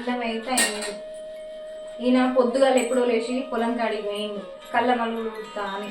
అర్థమైతే అయింది. ఈయన పొద్దుగాల ఎప్పుడో లేచి పొలం కాడికి పోయింది కళ్ళ మలుగుతా అని.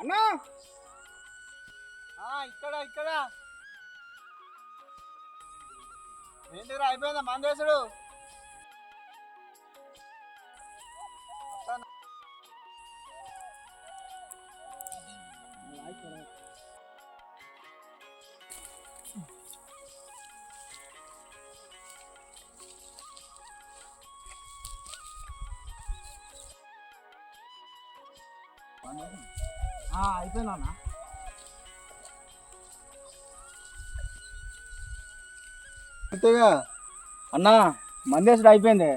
అన్నా ఇక్కడ ఇక్కడ ఏంటిరా అయిపోయిందా మందేశుడు? అయిపోయిందా అంతేగా అన్నా మందేసుడు అయిపోయింది.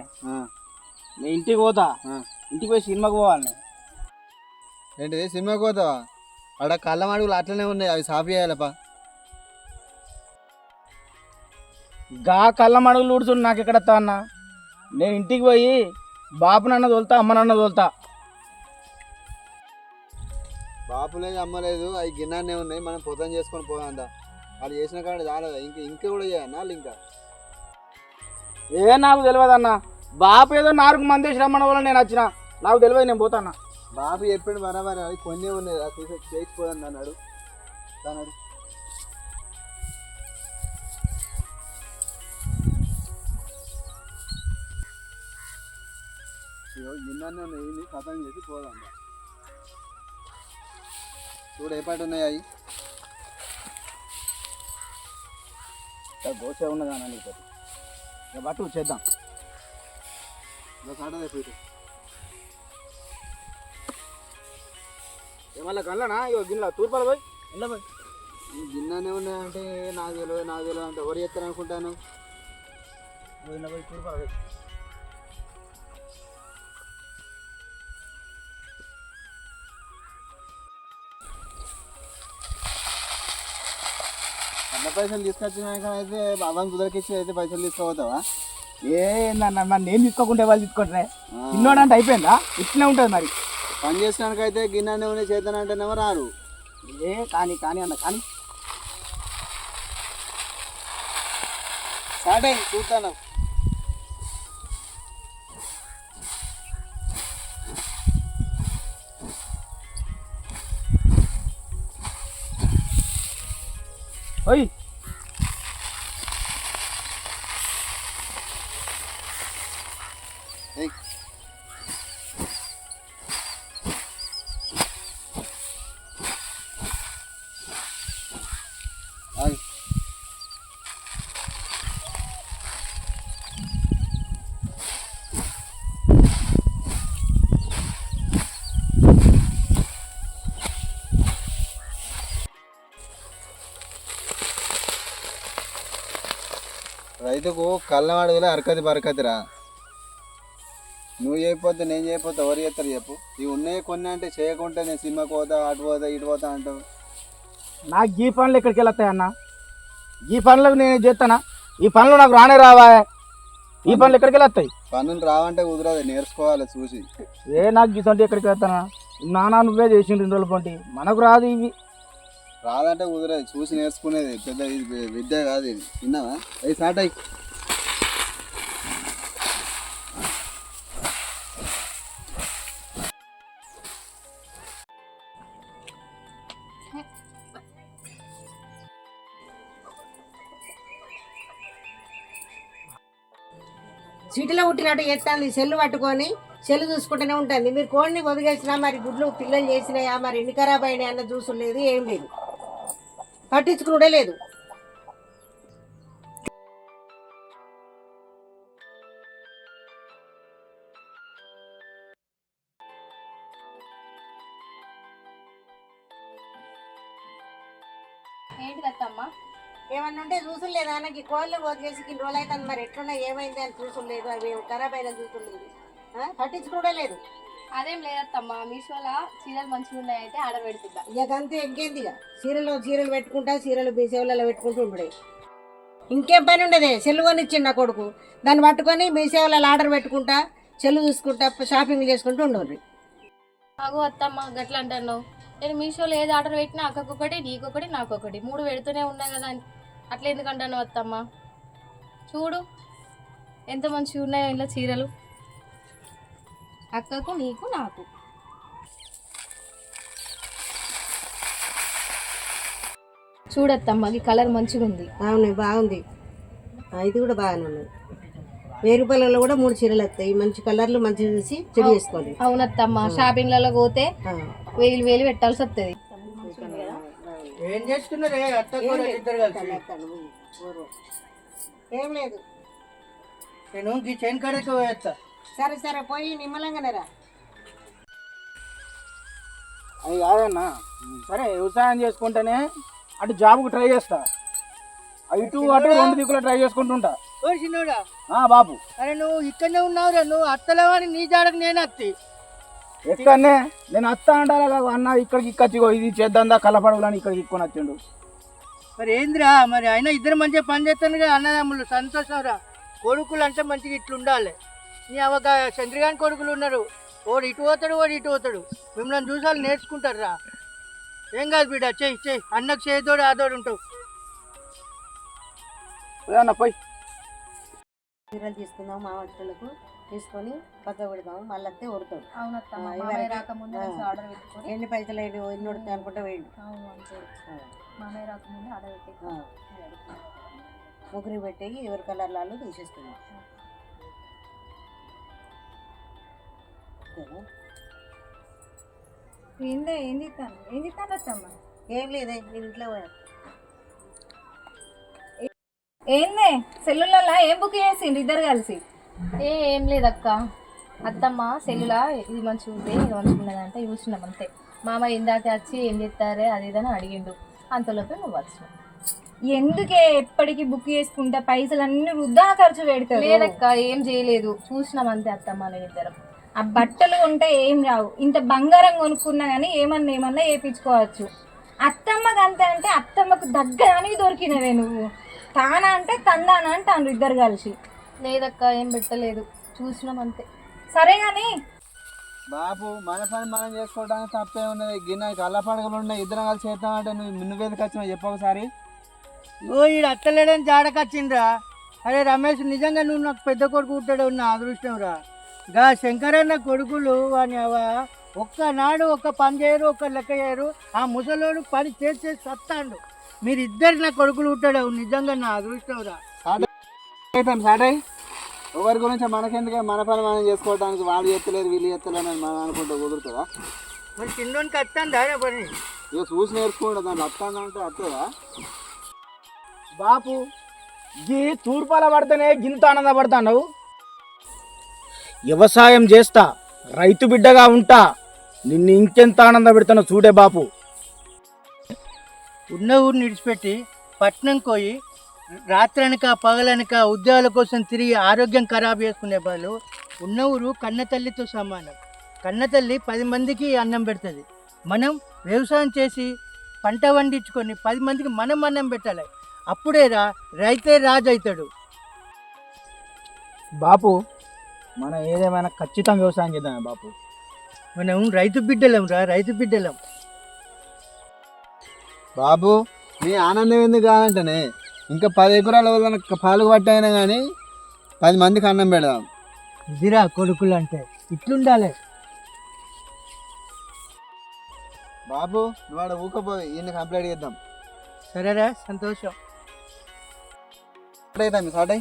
నేను ఇంటికి పోతా. ఇంటికి పోయి సినిమాకి పోవాలి. ఏంటిది సినిమాకి పోతావా? ఆడ కళ్ళ మాడుగులు అట్లనే ఉన్నాయి, అవి సాఫ్ చేయాలపా. గా కళ్ళ మడుగులు ఊడుచుండు నాకు ఎక్కడ వస్తా అన్న. నేను ఇంటికి పోయి బాపు నాన్న తోలుతా, అమ్మ నాన్న తోలుతా. బాపు లేదు అమ్మ లేదు, అవి గిన్నెనే ఉన్నాయి, మనం పొద్దున చేసుకొని పోదాందా. వాళ్ళు చేసిన కాడ చాలదా? ఇంకా కూడా చేయాలి వాళ్ళు ఇంకా. నాకు తెలియదు అన్న. బాపు ఏదో నాలుగు మంది వేసి రమ్మన్న వల్ల నేను వచ్చిన. నాకు తెలియదు, నేను పోతాన్నా. బాపు చెప్పాడు బరాబర్, అవి కొన్ని ఉన్నాయి చేసిపోదాం అన్నాడు. అన్నాడు గిన్నెనే ఉన్నాయి, కథం చేసి పోదాం. చూడు ఏ పాట ఉన్నాయి అవి. దోశ ఉన్నదా అన్న నీకు? బట్టు చేద్దాం. ఏమన్నా కళ్ళనా ఇగో గిన్నె తూర్పాలు పోయి ఇలా పోయి గిన్నెనే ఉన్నాయంటే నాకు తెలియదు అంటే ఎవరు చేస్తారు అనుకుంటాను. పోయిన పోయి తూర్పాలు పోయి అన్న పైసలు తీసుకొచ్చినాక అయితే బాబాని కుదరకిచ్చి అయితే పైసలు తీసుకోపోతావా? ఏందన్న మరి నేను తీసుకోకుంటే వాళ్ళు తీసుకుంటారే. తిన్నోడంటే అయిపోయిందా? ఇట్లనే ఉంటుంది మరి. పని చేసినాకైతే గిన్నెనే ఉన్నాయి చేతనంటేనేమో రారు. కానీ అన్న కానీ స్టార్ట్ అయింది చూస్తాను. ఓయ్ రైతుకు కళ్ళవాడుగులే అరకతి బరకతిరా. నువ్వు చేయకపోతే నేను చేయకపోతే ఎవరు చేస్తారు చెప్పు? ఇవి ఉన్నాయి కొన్ని అంటే చేయకుంటే నేను సినిమాకి పోతా, అటు పోతా, ఇటు పోతా అంటావు. నాకు ఈ పనులు ఎక్కడికి వెళ్తాయన్న? ఈ పనులకు నేను చేస్తానా? ఈ పనులు నాకు రానే రావా? ఈ పనులు ఎక్కడికి వెళ్తాయి? పనులు రావంటే కుదరదు, నేర్చుకోవాలి చూసి. నాకు గీతంటే ఎక్కడికి వెళ్తానా? నానా నువ్వే చేసిండు 2 రోజుల పంటి, మనకు రాదు ఇవి. రాదంటే కుదరదు, చూసి నేర్చుకునేది పెద్ద ఇది విద్య కాదు. ఇది విన్నావా? అవి స్టార్ట్ అయ్యి సిటీలో పుట్టినట్టు చేస్తుంది. సెల్లు పట్టుకొని సెల్లు చూసుకుంటూనే ఉంటుంది. మీరు కోడిని వదిలేసినా మరి గుడ్లు పిల్లలు చేసినాయా, మరి ఎన్ని ఖరాబ్ అయినాయి అన్న చూసు లేదు, ఏం లేదు, పట్టించుకునే లేదు. ఏంటిదత్తమ్మా? ఏమన్నా ఉంటే చూసులేదు ఆయనకి కోళ్ళు వదిలేసి ఇన్ని రోజులు అవుతుంది మరి ఎట్లున్నా ఏమైంది అని చూసులేదు అవి ఖరాబ్ అయినా చూసులేదు పట్టించుకోవడం లేదు. అదేం లేదత్తమ్మా, మీషోలో చీరలు మంచిగా ఉన్నాయి అయితే ఆర్డర్ పెడుతుందా. ఇక అంతే ఇంకేంది ఇక చీరలు పెట్టుకుంటా చీరలు సేవలలో పెట్టుకుంటూ ఉండే ఇంకేం పని ఉండదే. సెల్లు కొనిచ్చిండు నా కొడుకు, దాన్ని పట్టుకొని మీ సేవలలో ఆర్డర్ పెట్టుకుంటా సెల్లు చూసుకుంటా షాపింగ్ చేసుకుంటూ ఉండరు. అగో అత్తమ్మ గట్లా అంటాను. నేను మీషోలో ఏది ఆర్డర్ పెట్టినా అక్కకొకటి నీకొకటి నాకొకటి 3 పెడుతూనే ఉన్నాయి కదా. అట్లా ఎందుకంటాను అత్తమ్మ? చూడు ఎంత మంచిగా ఉన్నాయో ఇలా చీరలు, అక్కకు నీకు నాకు. చూడత్తమ్మ ఈ కలర్ మంచిగా ఉంది. అవును బాగుంది, ఇది కూడా బాగానే ఉన్నది. 1000 రూపాయలలో కూడా 3 చీరలు వస్తాయి. మంచి కలర్లు మంచిగా చూసి చెడు చేసుకోవాలి. అవునత్తమ్మ, షాపింగ్లలో పోతే 1000 పెట్టాల్సి వస్తుంది. ఏం చేస్తున్నారు ఏం లేదు, నేను ఈ చైన్ కాడకి పోయేస్తా. సరే సరే పోయి నిమ్మలంగానే రా. అది కాదన్నా, సరే వ్యవసాయం చేసుకుంటేనే అటు జాబ్కు ట్రై చేస్తా, ఇటు అటు 2 దిక్కులు ట్రై చేసుకుంటుంటా. చిన్నోడా బాబు అరే నువ్వు ఇక్కడనే ఉన్నావురా, నువ్వు అత్తలేవని నీ జాడకు నేను అత్తి. ఎక్కడనే నేను అత్త అంటారా అన్న, ఇక్కడికి ఇక్కచ్చిగో ఇది చేద్దా కలపడవులని ఇక్కడికి ఇక్కొని వచ్చిండు. మరి ఏందిరా మరి అయినా ఇద్దరు మంచిగా పని చేస్తాను కదా అన్నదమ్ములు, సంతోషంరా. కొడుకులు అంటే మంచిగా ఇట్లా ఉండాలి. నీ అవక చంద్రగాని కొడుకులు ఉన్నారు, ఓడు ఇటు పోతాడు ఓడు ఇటు పోతాడు, మిమ్మల్ని చూసాలు నేర్చుకుంటారు రా. ఏం కాదు బిడ్డ, చెయ్యి అన్నకు చేదోడు ఆదోడు ఉంటావు. అన్న పోయి చీరలు తీసుకుందాం మా వంటలకు తీసుకొని పక్క పెడదాం, మళ్ళీ వస్తే ఉడతాడు. ఎన్ని పైసలు ఎన్ని ఉడతాయి అనుకుంటా వేయండి. ముగ్గురు పెట్టి ఎవరి కలర్లలో తీసేస్తున్నాం. ఏం లేదే నేను ఇంట్లో ఏందే సెల్లులలో ఏం బుక్ చేసిండ్రు ఇద్దరు కలిసి? ఏం లేదక్క, అత్తమ్మ సెల్లులా ఇది మంచిగా ఉంటే ఇది మంచిగా ఉన్నదంటే చూస్తున్నాం అంతే. మామ ఇందాక వచ్చి ఏం చెప్తారే అది ఇదని అడిగిండు, అంతలోపే నువ్వు వచ్చినావు. ఎందుకే ఎప్పటికీ బుక్ చేసుకుంటా పైసలు అన్ని వృధా ఖర్చు పెడతావు? లేదక్క ఏం చేయలేదు, చూసినాం అంతే అత్తమ్మ నేను ఇద్దరం. ఆ బట్టలు ఉంటే ఏం రావు, ఇంత బంగారం కొనుక్కున్నా కానీ ఏమన్నా వేయించుకోవచ్చు. అత్తమ్మకి అంతే అంటే అత్తమ్మకు దగ్గరానికి దొరికినవే నువ్వు. తానా అంటే తందానా అంటాను ఇద్దరు కలిసి. లేదక్క ఏం పెట్టలేదు, చూసినాం అంతే. సరే కానీ బాబు మన పని మనం చేసుకోవడానికి తప్పే ఉన్నది. గిన్నె కళ్ళ పండుగలు ఉన్నాయి, ఇద్దరం కలిసి చేస్తామంటే నువ్వేదికి వచ్చినావు చెప్పు ఒకసారి. ఓ ఈడు అత్తలేడని జాడకొచ్చిండ్రా. అరే రమేష్, నిజంగా నువ్వు నాకు పెద్ద కొడుకు ఉంటాడు నా అదృష్టం రా. గా శంకరన్న కొడుకులు అని ఒక్కనాడు ఒక్క పని చేయరు, ఒక్క లెక్క చేయరు. ఆ ముసలోడు పని చేసి సత్తాండు. మీరిద్దరు నా కొడుకులు ఉంటాడు, నిజంగా నా అదృష్టం రా. సాటే ఎవరి గురించి మనకెందుకే, మన పని మనం చేసుకోవడానికి వాళ్ళు ఎత్తలేరు వీళ్ళు ఎత్తలేరు అని మనం అనుకుంటే కుదురుతుందా? మరి చిన్నోనికి వస్తాందా పని? ఇక చూసి నేర్చుకుంటా, దాన్ని వస్తానంటే వస్తుందా? బాపు ఈ తూర్పాల పడితేనే గింత ఆనందపడతావు. వ్యవసాయం చేస్తా, రైతు బిడ్డగా ఉంటా, నిన్ను ఇంకెంత ఆనంద పెడతానో చూడే బాపు. ఉన్న ఊరిని విడిచిపెట్టి పట్నం పోయి రాత్రనక పగలనక ఉద్యోగాల కోసం తిరిగి ఆరోగ్యం ఖరాబ్ చేసుకునే వాళ్ళు ఉన్న ఊరు కన్నతల్లితో సమానం. కన్నతల్లి 10 మందికి అన్నం పెడుతుంది. మనం వ్యవసాయం చేసి పంట పండించుకొని 10 మందికి మనం అన్నం పెట్టాలి. అప్పుడే రైతే రాజు అవుతాడు. బాపు మనం ఏదేమైనా ఖచ్చితంగా వ్యవసాయం చేద్దాం బాపు. మనం రైతు బిడ్డలం రా, రైతు బిడ్డలం. బాబు నీ ఆనందం ఎందుకు కాదంటేనే ఇంకా 10 ఎకరాల వల్ల పాలు పట్టయినా కానీ 10 మందికి అన్నం పెడదాం. ఇదిరా కొడుకులు అంటే ఇట్లుండాలి. బాబు నువ్వు ఆడ ఊకపోయి ఈయన కంప్లైంట్ చేద్దాం. సరేరా, సంతోషం. అవుతాం సాటై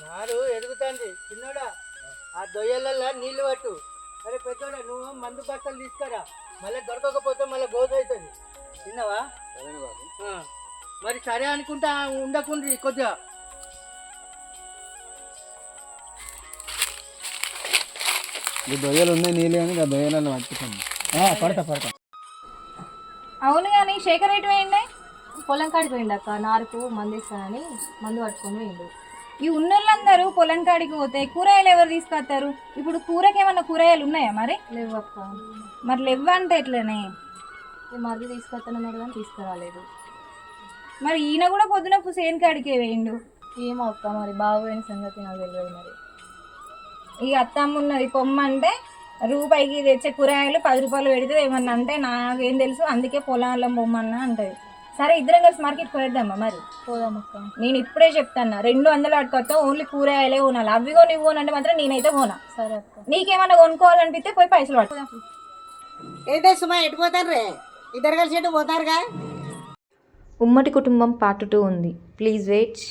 నారు ఎదుగుతుంది. చిన్నోడా ఆ దొయ్యలల్లో నీళ్లు పట్టు. అరే పెద్దోడా నువ్వు మందు బట్టలు తీసుకురా, మళ్ళీ దొరకకపోతే మళ్ళీ గోధ అవుతుంది. తిన్నావా? మరి సరే అనుకుంటా ఉండకుండ్రి కొద్దిగా. ఈ దొయ్యలు ఉన్నాయి నీళ్ళు కానీ ఆ దొయ్యలను పట్టుకుంది. పడతా అవును కానీ శేఖర్ ఎటు పోయిండే? పొలం కాడికి పోయిండు అక్క, నారుకు మందు ఇస్తానని మందు పట్టుకొని పోయిండు. ఈ ఉన్నోళ్ళందరూ పొలం కాడికి పోతే కూరగాయలు ఎవరు తీసుకొస్తారు? ఇప్పుడు కూరకి ఏమన్నా కూరగాయలు ఉన్నాయా మరి? లేవు అక్క. మరి లేవంటే ఎట్లనే? మరుగు తీసుకొస్తానన్నాడు కానీ తీసుకురాలేదు. మరి ఈయన కూడా పొద్దున సేను కాడికే వేయండు. ఏమో అక్క, మరి బాగోయిన సంగతి నాకు తెలియదు. మరి ఈ అత్తమ్మ ఉన్నది పొమ్మంటే రూపాయికి తెచ్చే కూరగాయలు 10 రూపాయలు పెడితే ఏమన్నా అంటే నాకేం తెలుసు, అందుకే పొలాల్లో పొమ్మన్నా అంటది. సరే ఇద్దరం కలిసి మార్కెట్కి పోయిద్దామా? మరి పోదామక్క. నేను ఇప్పుడే చెప్తాను, 200 అట్టుకొస్తా, ఓన్లీ కూరగాయలే కొనాలి. అవి కొని ఇవి కొనంటే మాత్రం నేనైతే కొనా. సరే అక్క. నీకేమన్నా కొనుక్కోవాలనిపిస్తే పోయి పైసలు పట్టుకోదాం. ఏంటే సుమా ఎటు పోతారు రే? ఇద్దరు కలిసి ఎటు పోతారుగా? ఉమ్మడి కుటుంబం పార్ట్ 2 ఉంది. Please wait.